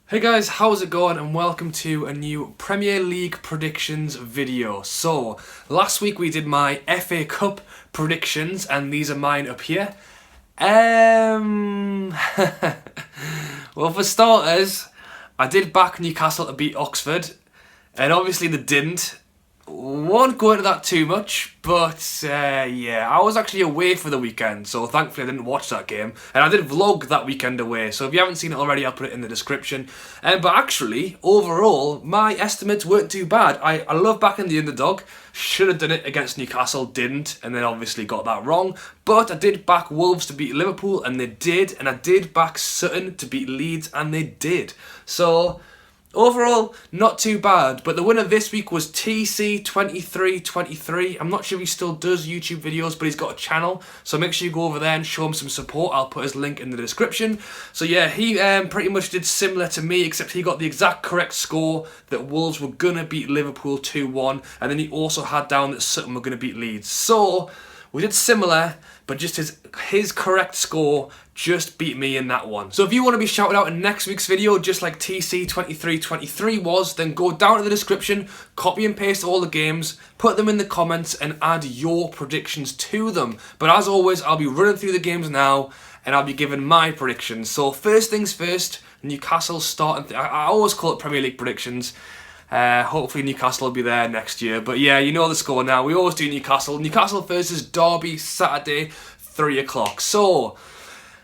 Hey guys, how's it going and welcome to a new Premier League predictions video. So, last week we did my FA Cup predictions and these are mine up here. Well, for starters, I did back Newcastle to beat Oxford and obviously they didn't. Won't go into that too much, but yeah, I was actually away for the weekend, so thankfully I didn't watch that game. And I did vlog that weekend away, so if you haven't seen it already, I'll put it in the description. But actually, overall, my estimates weren't too bad. I love backing the underdog. Should have done it against Newcastle, didn't, and then obviously got that wrong. But I did back Wolves to beat Liverpool, and they did. And I did back Sutton to beat Leeds, and they did. So overall, not too bad, but the winner this week was TC2323. I'm not sure if he still does YouTube videos, but he's got a channel, so make sure you go over there and show him some support. I'll put his link in the description. So yeah, he pretty much did similar to me, except he got the exact correct score that Wolves were going to beat Liverpool 2-1, and then he also had down that Sutton were going to beat Leeds. So we did similar, but just his correct score just beat me in that one. So if you want to be shouted out in next week's video, just like TC2323 was, then go down to the description, copy and paste all the games, put them in the comments, and add your predictions to them. But as always, I'll be running through the games now, and I'll be giving my predictions. So first things first, Newcastle starting. I always call it Premier League predictions. Hopefully Newcastle will be there next year. But yeah, you know the score now. We always do Newcastle. Newcastle versus Derby, Saturday, 3 o'clock. So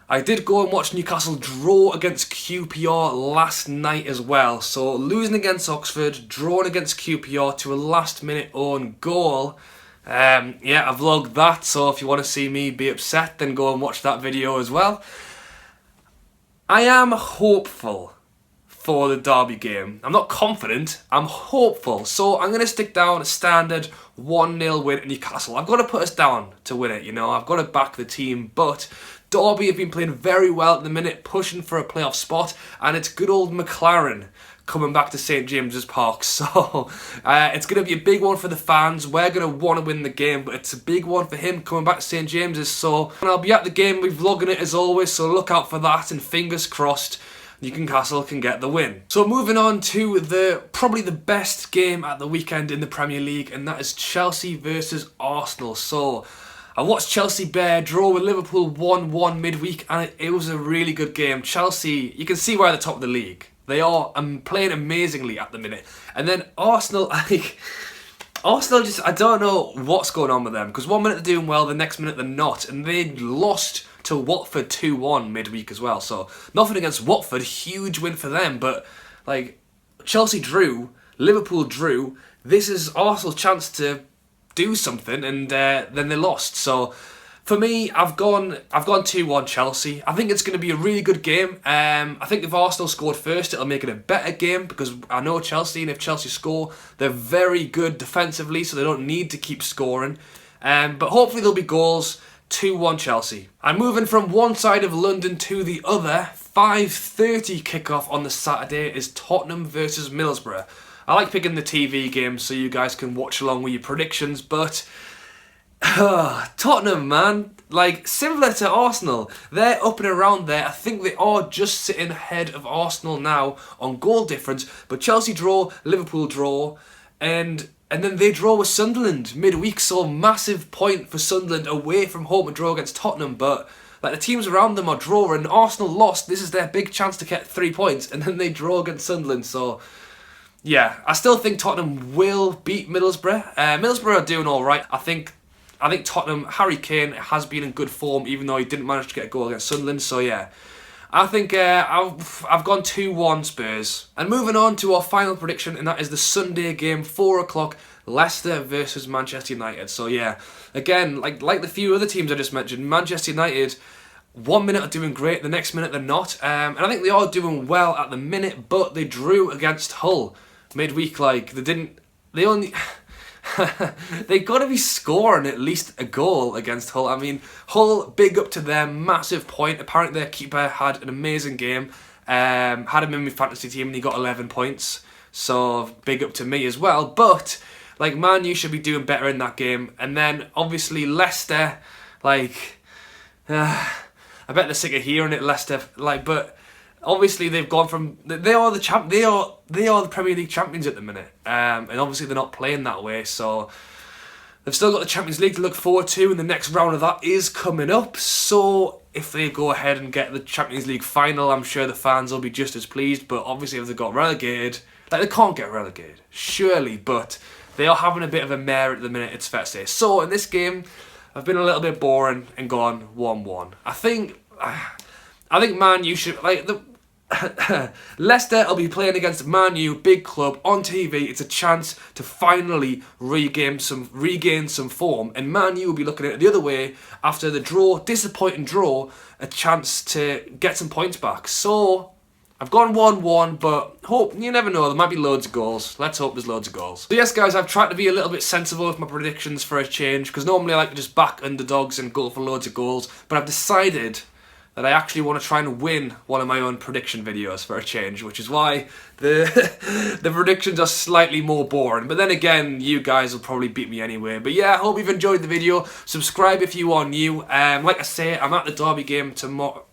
I did go and watch Newcastle draw against QPR last night as well. So losing against Oxford, drawing against QPR to a last minute own goal. Yeah, I vlogged that. So if you want to see me be upset, then go and watch that video as well. I am hopeful for the Derby game. I'm not confident, I'm hopeful. So I'm going to stick down a standard 1-0 win at Newcastle. I've got to put us down to win it, you know. I've got to back the team, but Derby have been playing very well at the minute, pushing for a playoff spot, and it's good old McLaren coming back to St James's Park. So it's going to be a big one for the fans. We're going to want to win the game, but it's a big one for him coming back to St James's. So I'll be at the game, we're vlogging it as always, so look out for that, and fingers crossed Newcastle can get the win. So moving on to probably the best game at the weekend in the Premier League, and that is Chelsea versus Arsenal. So I watched Chelsea draw with Liverpool 1-1 midweek, and it was a really good game. Chelsea, you can see why they're top of the league. They are playing amazingly at the minute. And then Arsenal, Arsenal just, I don't know what's going on with them, because 1 minute they're doing well, the next minute they're not, and they lost to Watford 2-1 midweek as well. So nothing against Watford, huge win for them, but like Chelsea drew, Liverpool drew. This is Arsenal's chance to do something, and then they lost. So for me, I've gone 2-1 Chelsea. I think it's going to be a really good game. I think if Arsenal scored first, it'll make it a better game, because I know Chelsea, and if Chelsea score, they're very good defensively, so they don't need to keep scoring. But hopefully there'll be goals. 2-1 Chelsea. And moving from one side of London to the other, 5:30 kickoff on the Saturday is Tottenham versus Middlesbrough. I like picking the TV games so you guys can watch along with your predictions, but Tottenham, man, like similar to Arsenal, they're up and around there. I think they are just sitting ahead of Arsenal now on goal difference, but Chelsea draw, Liverpool draw, and then they draw with Sunderland midweek, so massive point for Sunderland away from home and draw against Tottenham. But like the teams around them are drawing. Arsenal lost. This is their big chance to get 3 points, and then they draw against Sunderland. So yeah, I still think Tottenham will beat Middlesbrough. Middlesbrough are doing all right. I think Tottenham, Harry Kane has been in good form, even though he didn't manage to get a goal against Sunderland. So yeah, I think I've gone 2-1 Spurs. And moving on to our final prediction, and that is the Sunday game, 4 o'clock, Leicester versus Manchester United. So yeah, again, like the few other teams I just mentioned, Manchester United, 1 minute are doing great, the next minute they're not. And I think they are doing well at the minute, but they drew against Hull midweek. Like they only they got to be scoring at least a goal against Hull. I mean, Hull, big up to them, massive point. Apparently their keeper had an amazing game. Had him in my fantasy team and he got 11 points. So big up to me as well. But like Man U should be doing better in that game. And then obviously Leicester, like I bet they're sick of hearing it, Leicester. Like, but obviously they've gone from they are the Premier League champions at the minute, and obviously they're not playing that way, so they've still got the Champions League to look forward to, and the next round of that is coming up. So if they go ahead and get the Champions League final, I'm sure the fans will be just as pleased. But obviously if they got relegated, like, they can't get relegated, surely, but they are having a bit of a mare at the minute, it's fair to say. So in this game, I've been a little bit boring and gone 1-1. I think Man U should, like, Leicester will be playing against Man U, big club, on TV. It's a chance to finally regain some form, and Man U will be looking at it the other way after the disappointing draw, a chance to get some points back. So I've gone 1-1, but you never know, there might be loads of goals. Let's hope there's loads of goals. So yes, guys, I've tried to be a little bit sensible with my predictions for a change, because normally I like to just back underdogs and go for loads of goals, but I've decided that I actually want to try and win one of my own prediction videos for a change, which is why the predictions are slightly more boring. But then again, you guys will probably beat me anyway. But yeah, I hope you've enjoyed the video. Subscribe if you are new. Like I say, I'm at the Derby game tomorrow.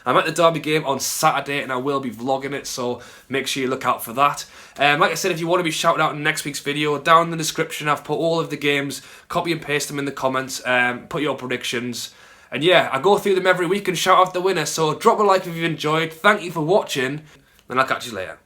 I'm at the Derby game on Saturday, and I will be vlogging it, so make sure you look out for that. Like I said, if you want to be shouted out in next week's video, down in the description I've put all of the games. Copy and paste them in the comments. Put your predictions. And yeah, I go through them every week and shout out the winner. So drop a like if you've enjoyed. Thank you for watching, and I'll catch you later.